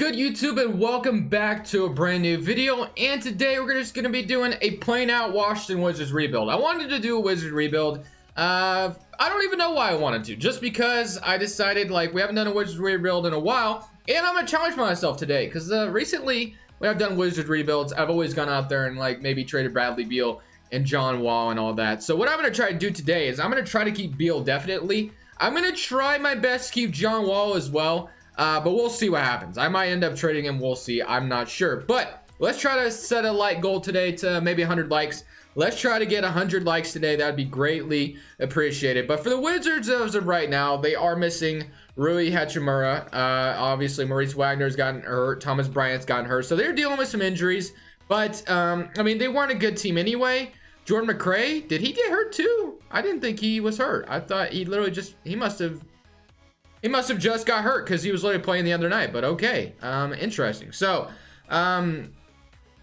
good, YouTube, and welcome back to a brand new video. And today we're just going to be doing a plain out Washington Wizards rebuild. I wanted to do a Wizards rebuild. I don't even know why I wanted to, just because I decided like we haven't done a Wizards rebuild in a while, and I'm gonna challenge myself today because recently when I've done Wizards rebuilds, I've always gone out there and like maybe traded Bradley Beal and John Wall and all that. So what I'm gonna try to do today is I'm gonna try to keep Beal definitely. I'm gonna try my best to keep John Wall as well. But we'll see what happens. I might end up trading him. We'll see. I'm not sure. But let's try to set a like goal today to maybe 100 likes. Let's try to get 100 likes today. That would be greatly appreciated. But for the Wizards as of right now, they are missing Rui Hachimura. Obviously, Maurice Wagner's gotten hurt. Thomas Bryant's gotten hurt. So they're dealing with some injuries. But, I mean, they weren't a good team anyway. Jordan McRae, did he get hurt too? I didn't think he was hurt. I thought he literally just, he must have just got hurt because he was literally playing the other night. But okay, interesting. So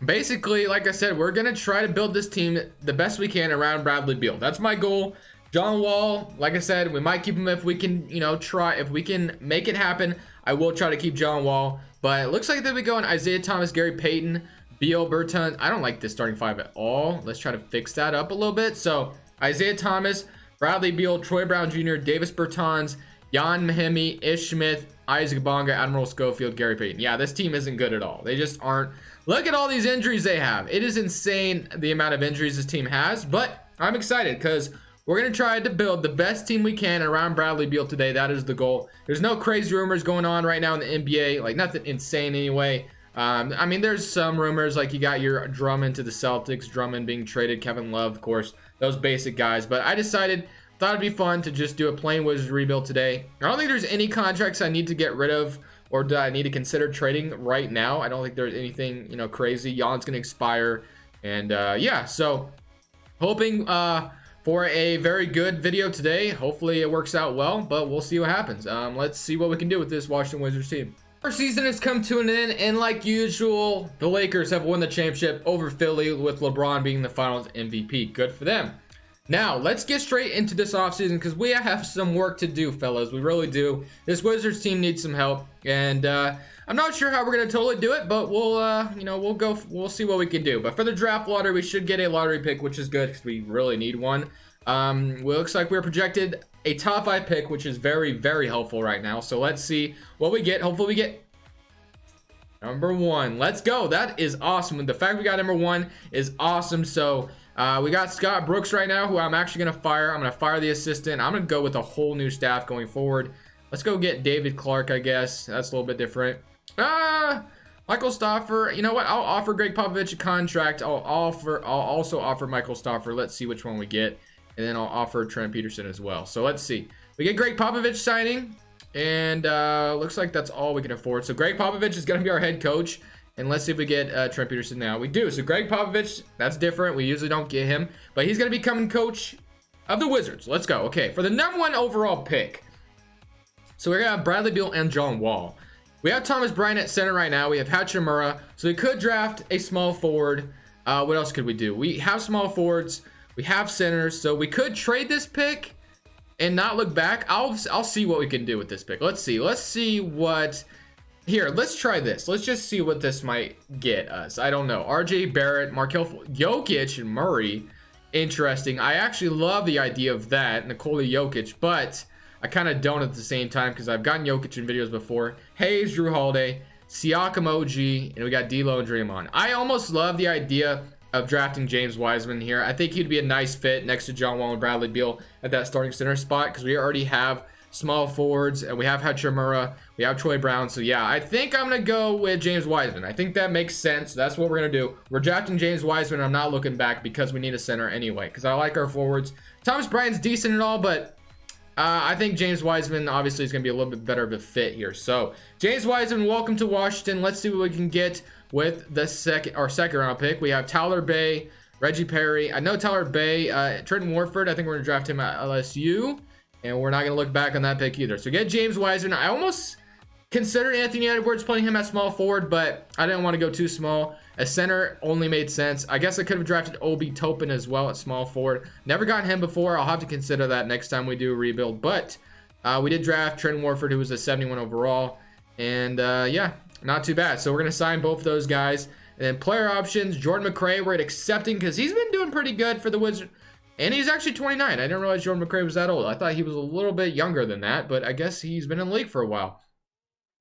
basically, like I said, we're gonna try to build this team the best we can around Bradley Beal. That's my goal. John Wall, like I said, we might keep him if we can, you know, try. If we can make it happen, I will try to keep John Wall. But it looks like they'll be going Isaiah Thomas, Gary Payton, Beal, Bertans. I don't like this starting five at all. Let's try to fix that up a little bit. So Isaiah Thomas, Bradley Beal, Troy Brown Jr., Davis Bertans, Jan Mahimi, Ish Smith, Isaac Bonga, Admiral Schofield, Gary Payton. Yeah, this team isn't good at all. They just aren't. Look at all these injuries they have. It is insane the amount of injuries this team has, but I'm excited because we're going to try to build the best team we can around Bradley Beal today. That is the goal. There's no crazy rumors going on right now in the NBA, like nothing insane anyway. I mean, there's some rumors like you got your Drummond to the Celtics, Drummond being traded, Kevin Love, of course, those basic guys, but I decided thought it'd be fun to just do a plain Wizards rebuild today. I don't think there's any contracts I need to get rid of or do I need to consider trading right now. I don't think there's anything, you know, crazy. Jan's gonna expire, and yeah, so hoping for a very good video today. Hopefully it works out well, but we'll see what happens. Let's see what we can do with this Washington Wizards team. Our season has come to an end, and like usual, the Lakers have won the championship over Philly with LeBron being the Finals MVP. Good for them. Now, let's get straight into this offseason because we have some work to do, fellas. We really do. This Wizards team needs some help, and I'm not sure how we're going to totally do it, but we'll, you know, we'll see what we can do. But for the draft lottery, we should get a lottery pick, which is good because we really need one. Looks like we're projected a top 5 pick, which is very, very helpful right now. So let's see what we get. Hopefully we get number 1. Let's go. That is awesome. The fact we got number 1 is awesome. So we got Scott Brooks right now, who I'm actually going to fire. I'm going to fire the assistant. I'm going to go with a whole new staff going forward. Let's go get David Clark, I guess. That's a little bit different. Michael Stauffer. You know what? I'll offer Greg Popovich a contract. I'll also offer Michael Stauffer. Let's see which one we get. And then I'll offer Trent Peterson as well. So let's see. We get Greg Popovich signing. And looks like that's all we can afford. So Greg Popovich is going to be our head coach. And let's see if we get Trent Peterson now. We do. So Greg Popovich, that's different. We usually don't get him. But he's going to be becoming coach of the Wizards. Let's go. Okay, for the number 1 overall pick. So we're going to have Bradley Beal and John Wall. We have Thomas Bryant at center right now. We have Hachimura. So we could draft a small forward. What else could we do? We have small forwards. We have centers. So we could trade this pick and not look back. I'll see what we can do with this pick. Let's see. Let's see what... Here, let's try this. Let's just see what this might get us. I don't know. RJ Barrett, Markel Jokic, and Murray. Interesting. I actually love the idea of that, Nikola Jokic, but I kind of don't at the same time because I've gotten Jokic in videos before. Hayes, Drew Holiday, Siakam OG, and we got D'Lo and Draymond. I almost love the idea of drafting James Wiseman here. I think he'd be a nice fit next to John Wall and Bradley Beal at that starting center spot because we already have small forwards, and we have Hachimura, we have Troy Brown. So yeah, I think I'm gonna go with James Wiseman. I think that makes sense. That's what we're gonna do. We're drafting James Wiseman. I'm not looking back because we need a center anyway, because I like our forwards. Thomas Bryant's decent and all, but I think James Wiseman obviously is gonna be a little bit better of a fit here. So James Wiseman, welcome to Washington. Let's see what we can get with the second round pick. We have Tyler Bay, Reggie Perry. I know Tyler Bay, Trenton Warford. I think we're gonna draft him at LSU. And we're not going to look back on that pick either. So get James Wiseman. I almost considered Anthony Edwards playing him at small forward, but I didn't want to go too small. A center only made sense. I guess I could have drafted Obi Toppin as well at small forward. Never gotten him before. I'll have to consider that next time we do a rebuild. But we did draft Trenton Warford, who was a 71 overall. And yeah, not too bad. So we're going to sign both of those guys. And then player options, Jordan McRae, we're accepting because he's been doing pretty good for the Wizards. And he's actually 29. I didn't realize Jordan McRae was that old. I thought he was a little bit younger than that, but I guess he's been in the league for a while.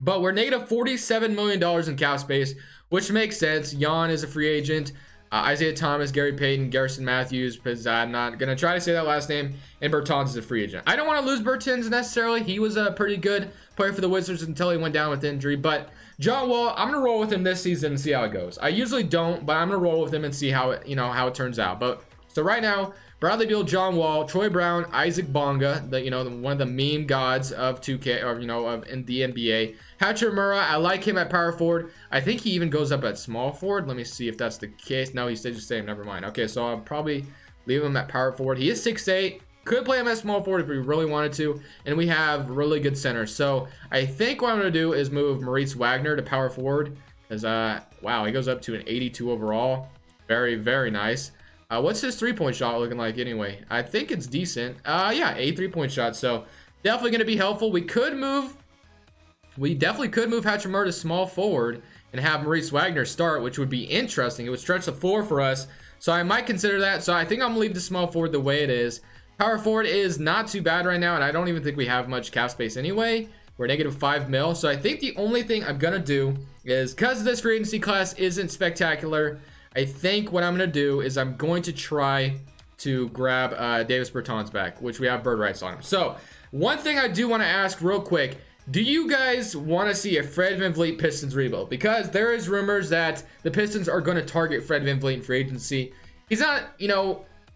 But we're negative $47 million in cap space, which makes sense. Jan is a free agent. Isaiah Thomas, Gary Payton, Garrison Matthews, because I'm not going to try to say that last name, and Bertans is a free agent. I don't want to lose Bertans necessarily. He was a pretty good player for the Wizards until he went down with injury. But John Wall, I'm going to roll with him this season and see how it goes. I usually don't, but I'm going to roll with him and see how it, how it turns out. But so right now, Bradley Beal, John Wall, Troy Brown, Isaac Bonga, one of the meme gods of 2K, or in the NBA. Hachimura, I like him at power forward. I think he even goes up at small forward. Let me see if that's the case. No, he's just saying, never mind. Okay, so I'll probably leave him at power forward. He is 6'8". Could play him at small forward if we really wanted to. And we have really good centers. So I think what I'm going to do is move Maurice Wagner to power forward. Because, wow, he goes up to an 82 overall. Very, very nice. What's his three-point shot looking like anyway? I think it's decent. Yeah, a three-point shot. So definitely going to be helpful. We definitely could move Hachimura to small forward and have Maurice Wagner start, which would be interesting. It would stretch the floor for us. So I might consider that. So I think I'm going to leave the small forward the way it is. Power forward is not too bad right now, and I don't even think we have much cap space anyway. We're negative 5 mil. So I think the only thing I'm going to do is, because this free agency class isn't spectacular, I think what I'm going to do is I'm going to try to grab Davis Bertans back, which we have bird rights on him. So one thing I do want to ask real quick, do you guys want to see a Fred VanVleet Pistons rebuild? Because there is rumors that the Pistons are going to target Fred VanVleet in free agency. He's not,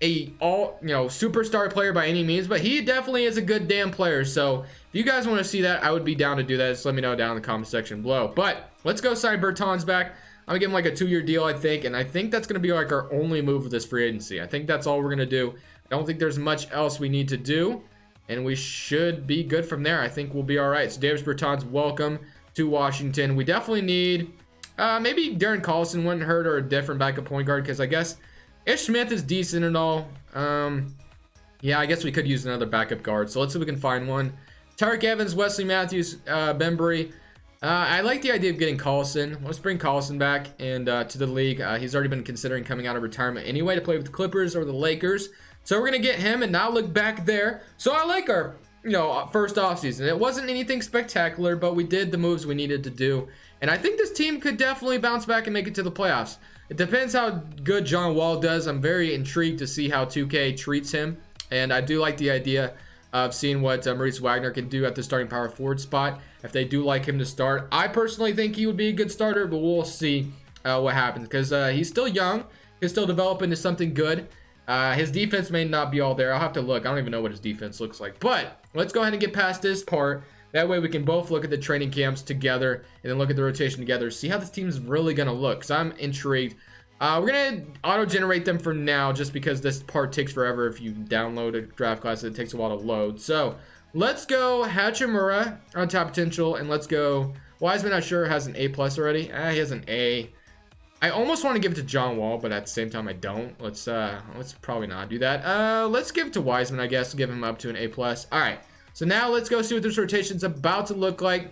a superstar player by any means, but he definitely is a good damn player. So if you guys want to see that, I would be down to do that. Just let me know down in the comment section below. But let's go sign Bertans back. I'm gonna give him like a 2-year deal, I think, and I think that's gonna be like our only move of this free agency. I think that's all we're gonna do. I don't think there's much else we need to do, and we should be good from there. I think we'll be all right. So Davis Bertans, welcome to Washington. We definitely need maybe Darren Collison wouldn't hurt, or a different backup point guard, because I guess Ish Smith is decent and all. Yeah, I guess we could use another backup guard. So let's see if we can find one. Tarek Evans, Wesley Matthews, Bembry. I like the idea of getting Collison. Let's bring Collison back and to the league. He's already been considering coming out of retirement anyway to play with the Clippers or the Lakers. So we're going to get him and not look back there. So I like our, first offseason. It wasn't anything spectacular, but we did the moves we needed to do. And I think this team could definitely bounce back and make it to the playoffs. It depends how good John Wall does. I'm very intrigued to see how 2K treats him. And I do like the idea of seeing what Maurice Wagner can do at the starting power forward spot. If they do like him to start, I personally think he would be a good starter, but we'll see what happens, because he's still young. He's still developing into something good. His defense may not be all there. I'll have to look. I don't even know what his defense looks like. But let's go ahead and get past this part. That way we can both look at the training camps together and then look at the rotation together. See how this team's really going to look, because I'm intrigued. We're going to auto-generate them for now, just because this part takes forever. If you download a draft class, it takes a while to load. So let's go Hachimura on top potential, and let's go Wiseman. I'm sure has an A+ already. He has an A. I almost want to give it to John Wall, but at the same time I don't. Let's probably not do that. Let's give it to Wiseman, I guess. Give him up to an A+. All right. So now let's go see what this rotation's about to look like.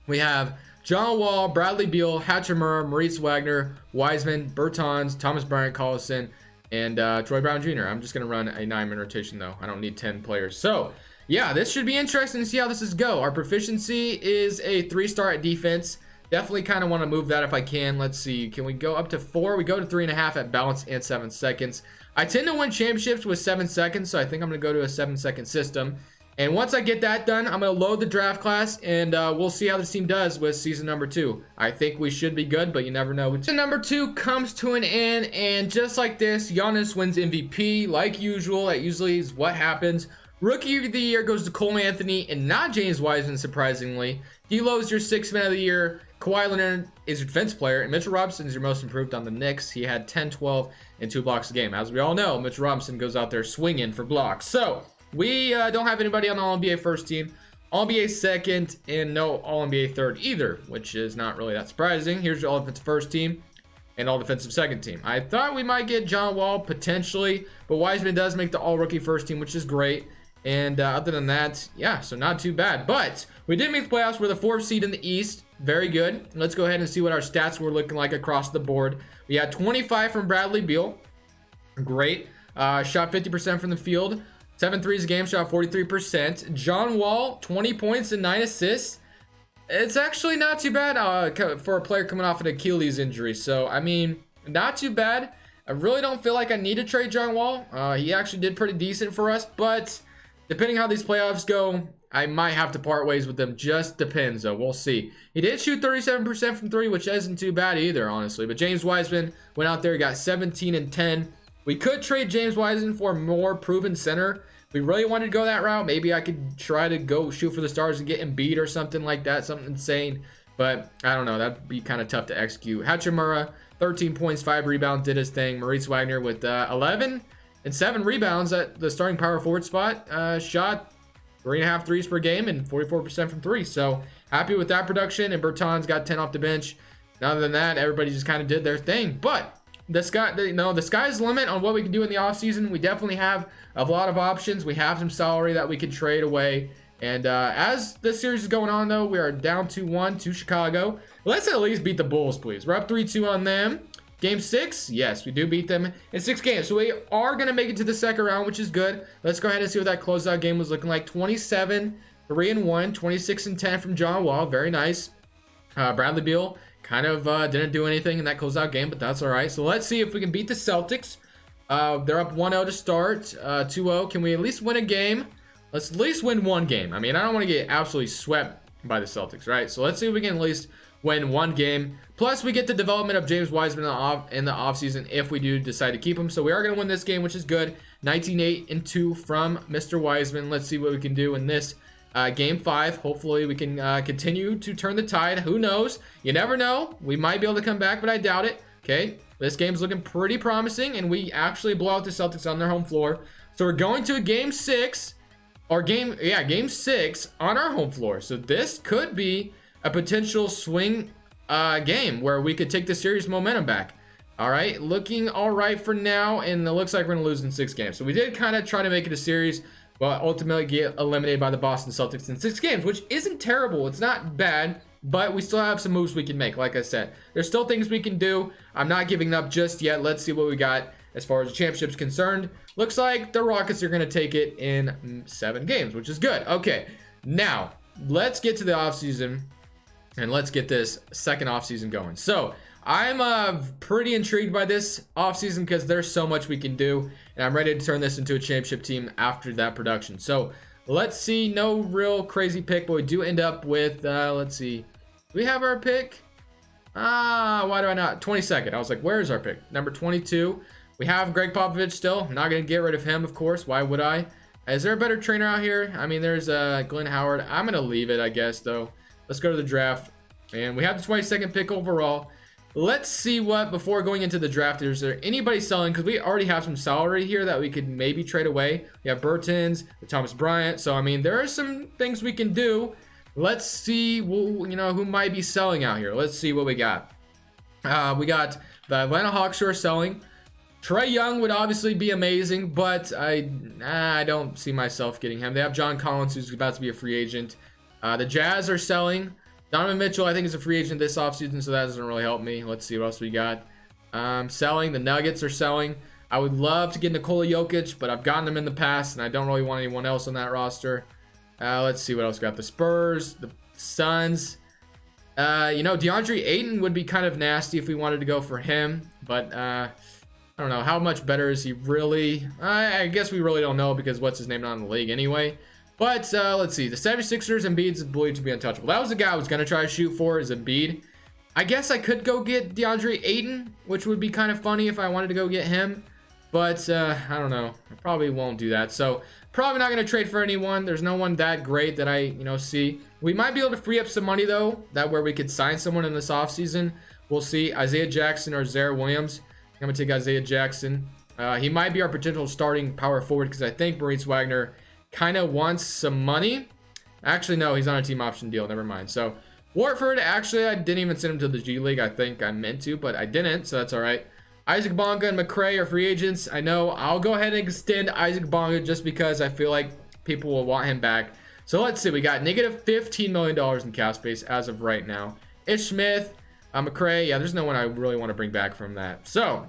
We have John Wall, Bradley Beal, Hachimura, Maurice Wagner, Wiseman, Bertans, Thomas Bryant, Collison, and Troy Brown Jr. I'm just going to run a 9-man rotation, though. I don't need 10 players. So, yeah, this should be interesting to see how this is go. Our proficiency is a 3-star at defense. Definitely kind of want to move that if I can. Let's see. Can we go up to 4? We go to 3.5 at balance and 7 seconds. I tend to win championships with 7 seconds, so I think I'm going to go to a 7-second system. And once I get that done, I'm going to load the draft class, and we'll see how this team does with season number 2. I think we should be good, but you never know. Season number 2 comes to an end, and just like this, Giannis wins MVP, like usual. That usually is what happens. Rookie of the year goes to Cole Anthony, and not James Wiseman, surprisingly. D'Lo is your 6th man of the year. Kawhi Leonard is your defense player, and Mitchell Robinson is your most improved on the Knicks. He had 10, 12, and 2 blocks a game. As we all know, Mitchell Robinson goes out there swinging for blocks. So we don't have anybody on the All-NBA first team, All-NBA second, and no All-NBA third either, which is not really that surprising. Here's your All-Defensive first team and All-Defensive second team. I thought we might get John Wall potentially, but Wiseman does make the All-Rookie first team, which is great. And other than that, yeah, so not too bad. But we did make the playoffs. We're the 4th seed in the East. Very good. Let's go ahead and see what our stats were looking like across the board. We had 25 from Bradley Beal. Great. Shot 50% from the field. 7 threes a game, shot 43%. John Wall, 20 points and 9 assists. It's actually not too bad for a player coming off an Achilles injury. So, I mean, not too bad. I really don't feel like I need to trade John Wall. He actually did pretty decent for us, but depending how these playoffs go, I might have to part ways with them. Just depends, though. We'll see. He did shoot 37% from 3, which isn't too bad either, honestly. But James Wiseman went out there, got 17 and 10. We could trade James Wiseman for a more proven center. We really wanted to go that route. Maybe I could try to go shoot for the stars and get Embiid or something like that, something insane. But I don't know. That'd be kind of tough to execute. Hachimura, 13 points, 5 rebounds, did his thing. Maurice Wagner with 11 and 7 rebounds at the starting power forward spot. Shot 3.5 threes per game and 44% from 3. So happy with that production. And Bertans got 10 off the bench. Other than that, everybody just kind of did their thing. But the sky's the limit on what we can do in the offseason. We definitely have a lot of options. We have some salary that we can trade away. And as this series is going on, though, we are down 2-1 to Chicago. Let's at least beat the Bulls, please. We're up 3-2 on them. Game 6, yes, we do beat them in 6 games. So we are going to make it to the second round, which is good. Let's go ahead and see what that closeout game was looking like. 27, 3-1, 26 and 10 from John Wall. Very nice. Bradley Beal kind of didn't do anything in that closeout game, but that's all right. So let's see if we can beat the Celtics. They're up 1-0 to start. 2-0. Can we at least win a game? Let's at least win one game. I mean, I don't want to get absolutely swept by the Celtics, right? So let's see if we can at least win one game. Plus, we get the development of James Wiseman in the offseason if we do decide to keep him. So we are going to win this game, which is good. 19-8 and 2 from Mr. Wiseman. Let's see what we can do in this game 5. Hopefully, we can continue to turn the tide. Who knows? You never know. We might be able to come back, but I doubt it. Okay, this game's looking pretty promising, and we actually blow out the Celtics on their home floor. So we're going to a game 6. Game 6 on our home floor. So this could be a potential swing game where we could take the series momentum back. All right, looking all right for now, and it looks like we're gonna lose in 6 games. So we did kind of try to make it a series, but ultimately get eliminated by the Boston Celtics in 6 games, which isn't terrible. It's not bad, but we still have some moves we can make. Like I said, there's still things we can do. I'm not giving up just yet. Let's see what we got as far as the championship's concerned. Looks like the Rockets are going to take it in 7 games, which is good. Okay, now let's get to the offseason and let's get this second offseason going. So I'm pretty intrigued by this offseason because there's so much we can do, and I'm ready to turn this into a championship team after that production. So let's see. No real crazy pick, but we do end up with, let's see. Do we have our pick? Why do I not? 22nd. I was like, where's our pick? Number 22. We have Greg Popovich still. I'm not going to get rid of him, of course. Why would I? Is there a better trainer out here? I mean, there's Glenn Howard. I'm going to leave it, I guess, though. Let's go to the draft. And we have the 22nd pick overall. Let's see what, before going into the draft, is there anybody selling? Because we already have some salary here that we could maybe trade away. We have Bertans, Thomas Bryant. So, I mean, there are some things we can do. Let's see, who might be selling out here. Let's see what we got. We got the Atlanta Hawks who are selling. Trae Young would obviously be amazing, but I don't see myself getting him. They have John Collins, who's about to be a free agent. The Jazz are selling. Donovan Mitchell, I think, is a free agent this offseason, so that doesn't really help me. Let's see what else we got. Selling. The Nuggets are selling. I would love to get Nikola Jokic, but I've gotten him in the past, and I don't really want anyone else on that roster. Let's see what else we got. The Spurs, the Suns. DeAndre Ayton would be kind of nasty if we wanted to go for him, but I don't know. How much better is he really? I guess we really don't know because what's his name not in the league anyway. But let's see. The 76ers, Embiid is believed to be untouchable. That was the guy I was going to try to shoot for, is Embiid. I guess I could go get DeAndre Ayton, which would be kind of funny if I wanted to go get him. But I don't know. I probably won't do that. So probably not going to trade for anyone. There's no one that great that I see. We might be able to free up some money, though, that where we could sign someone in this offseason. We'll see. Isaiah Jackson or Zaire Williams. I'm going to take Isaiah Jackson. He might be our potential starting power forward because I think Maurice Wagner kind of wants some money. Actually, no, he's on a team option deal. Never mind. So, Warford, actually, I didn't even send him to the G League. I think I meant to, but I didn't, so that's all right. Isaac Bonga and McRae are free agents. I know. I'll go ahead and extend Isaac Bonga just because I feel like people will want him back. So let's see. We got negative $15 million in cap space as of right now. Ish Smith, McCray. Yeah, there's no one I really want to bring back from that. So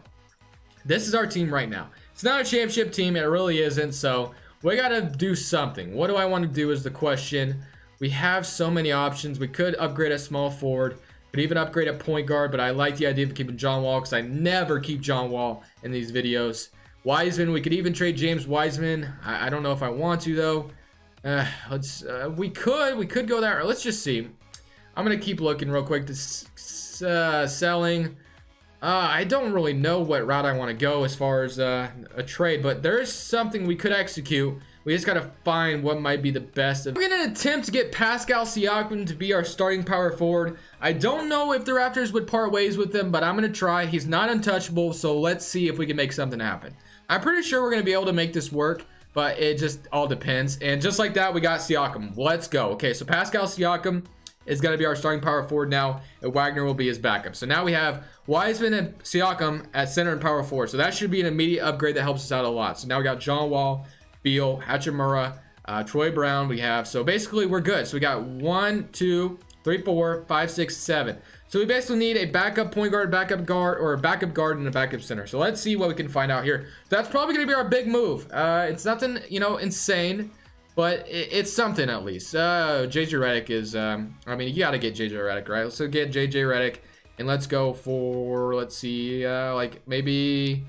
this is our team right now. It's not a championship team. It really isn't. So we got to do something. What do I want to do is the question. We have so many options. We could upgrade a small forward. Could even upgrade a point guard. But I like the idea of keeping John Wall because I never keep John Wall in these videos. Wiseman. We could even trade James Wiseman. I don't know if I want to though. We could go there. Let's just see. I'm gonna keep looking real quick to selling. I don't really know what route I want to go as far as a trade, but there is something we could execute. We just gotta find what might be the best. We're gonna attempt to get Pascal Siakam to be our starting power forward. I don't know if the Raptors would part ways with him, but I'm gonna try. He's not untouchable, so let's see if we can make something happen. I'm pretty sure we're gonna be able to make this work, but it just all depends. And just like that, we got Siakam. Let's go. Okay, so Pascal Siakam is going to be our starting power forward now, and Wagner will be his backup. So now we have Wiseman and Siakam at center and power forward. So that should be an immediate upgrade that helps us out a lot. So now we got John Wall, Beal, Hachimura, Troy Brown. We have, so basically we're good. So we got 1, 2, 3, 4, 5, 6, 7. So we basically need a backup point guard, backup guard, or a backup guard and a backup center. So let's see what we can find out here. That's probably going to be our big move. It's nothing, insane, but it's something at least. JJ Redick is, I mean, you got to get JJ Redick, right? So get JJ Redick, and let's go for, let's see, like maybe,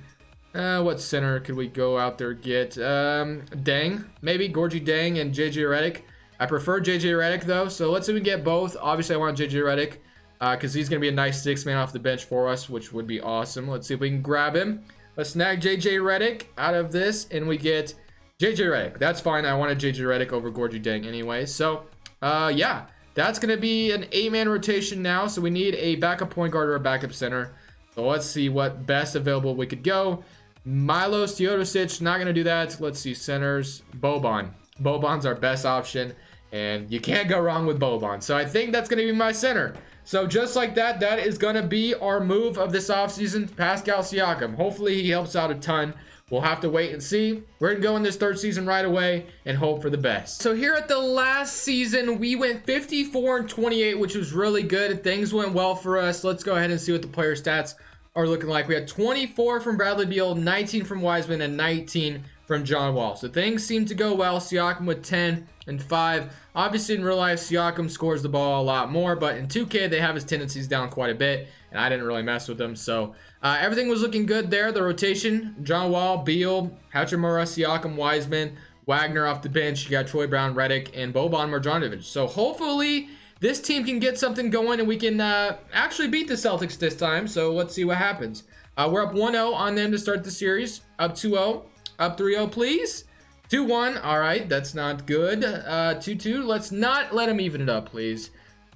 what center could we go out there get? Deng, maybe Gorgie Deng and JJ Redick. I prefer JJ Redick though, so let's see if we can get both. Obviously, I want JJ Redick because he's going to be a nice 6-man off the bench for us, which would be awesome. Let's see if we can grab him. Let's snag JJ Redick out of this, and we get JJ Redick. That's fine. I wanted JJ Redick over Gorgie Deng anyway. So, yeah, that's going to be an 8-man rotation now. So we need a backup point guard or a backup center. So let's see what best available we could go. Milos Teodosic, not going to do that. Let's see, centers. Boban. Boban's our best option, and you can't go wrong with Boban. So I think that's going to be my center. So just like that, that is going to be our move of this offseason, Pascal Siakam. Hopefully he helps out a ton. We'll have to wait and see. We're going to go in this third season right away and hope for the best. So here at the last season, we went 54-28, which was really good. Things went well for us. Let's go ahead and see what the player stats are looking like. We had 24 from Bradley Beal, 19 from Wiseman, and 19 from John Wall. So things seem to go well. Siakam with 10 and 5. Obviously, in real life, Siakam scores the ball a lot more, but in 2K, they have his tendencies down quite a bit, and I didn't really mess with them. So everything was looking good there. The rotation, John Wall, Beal, Hachimura, Siakam, Wiseman, Wagner off the bench. You got Troy Brown, Redick, and Boban Marjanovic. So hopefully, this team can get something going, and we can actually beat the Celtics this time. So let's see what happens. We're up 1-0 on them to start the series. Up 2-0. Up 3-0, please. 2-1. All right, that's not good. 2-2. Let's not let them even it up, please.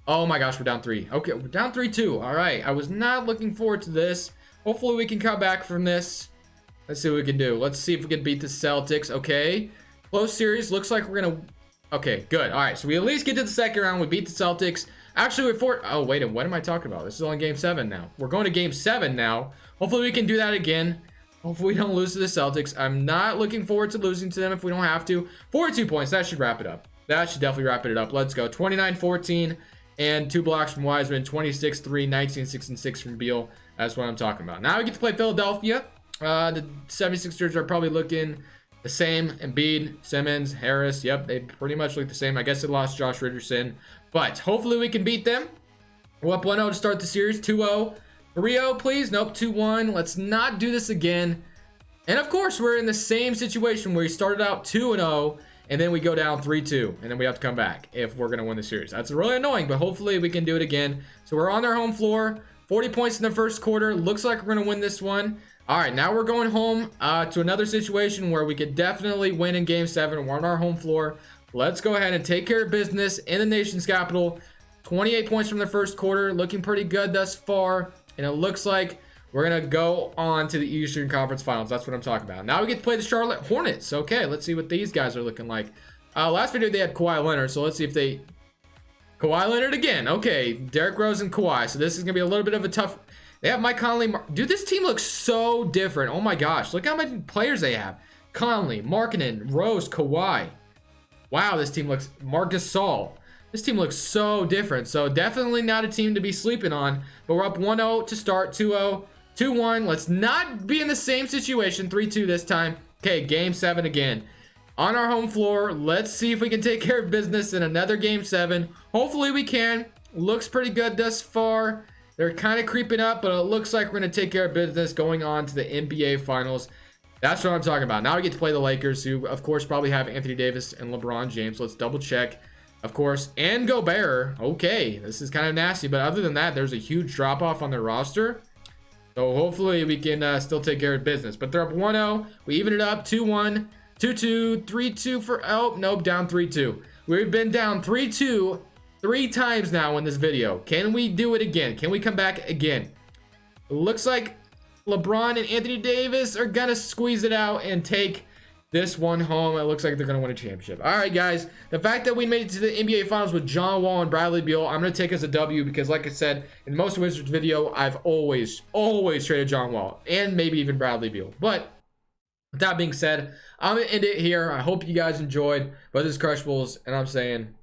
Oh my gosh, we're down 3. Okay, we're down 3-2. All right, I was not looking forward to this. Hopefully we can come back from this. Let's see what we can do. Let's see if we can beat the Celtics. Okay, close series. Looks like we're gonna. Okay, good. All right, so we at least get to the second round. We beat the Celtics. Actually, we're oh wait, what am I talking about? This is only game 7 now. We're going to game 7 now. Hopefully we can do that again. Hopefully we don't lose to the Celtics. I'm not looking forward to losing to them if we don't have to. 42 points. That should wrap it up. That should definitely wrap it up. Let's go. 29-14 and 2 blocks from Wiseman. 26-3, 19-6, and 6 from Beal. That's what I'm talking about. Now we get to play Philadelphia. The 76ers are probably looking the same. Embiid, Simmons, Harris. Yep, they pretty much look the same. I guess they lost Josh Richardson. But hopefully we can beat them. We're up 1-0 to start the series. 2-0. 3-0, please. Nope, 2-1. Let's not do this again. And of course, we're in the same situation where we started out 2-0, and then we go down 3-2, and then we have to come back if we're going to win the series. That's really annoying, but hopefully we can do it again. So we're on their home floor. 40 points in the first quarter. Looks like we're going to win this one. All right, now we're going home to another situation where we could definitely win in Game 7. We're on our home floor. Let's go ahead and take care of business in the nation's capital. 28 points from the first quarter. Looking pretty good thus far. And it looks like we're going to go on to the Eastern Conference Finals. That's what I'm talking about. Now we get to play the Charlotte Hornets. Okay, let's see what these guys are looking like. Last video they had Kawhi Leonard, so let's see if they... Kawhi Leonard again. Okay, Derrick Rose and Kawhi. So this is going to be a little bit of a tough... They have Mike Conley. Dude, this team looks so different. Oh my gosh, look how many players they have. Conley, Markkanen, Rose, Kawhi. Wow, this team looks, Marcus Gasol. This team looks so different. So definitely not a team to be sleeping on. But we're up 1-0 to start, 2-0, 2-1. Let's not be in the same situation. 3-2 this time. Okay, game 7 again. On our home floor. Let's see if we can take care of business in another game 7. Hopefully we can. Looks pretty good thus far. They're kind of creeping up, but it looks like we're going to take care of business going on to the NBA Finals. That's what I'm talking about. Now we get to play the Lakers, who, of course, probably have Anthony Davis and LeBron James. Let's double check. Of course, and Gobert. Okay, this is kind of nasty, but other than that, there's a huge drop-off on their roster. So hopefully we can still take care of business. But they're up 1-0. We even it up 2-1, 2-2, 3-2 for... Oh, nope, down 3-2. We've been down 3-2 3 times now in this video. Can we do it again? Can we come back again? It looks like LeBron and Anthony Davis are going to squeeze it out and take this one home. It looks like they're going to win a championship. All right, guys. The fact that we made it to the NBA Finals with John Wall and Bradley Beal, I'm going to take as a W because, like I said, in most Wizards video, I've always traded John Wall and maybe even Bradley Beal. But with that being said, I'm going to end it here. I hope you guys enjoyed. But this is Crushables, and I'm saying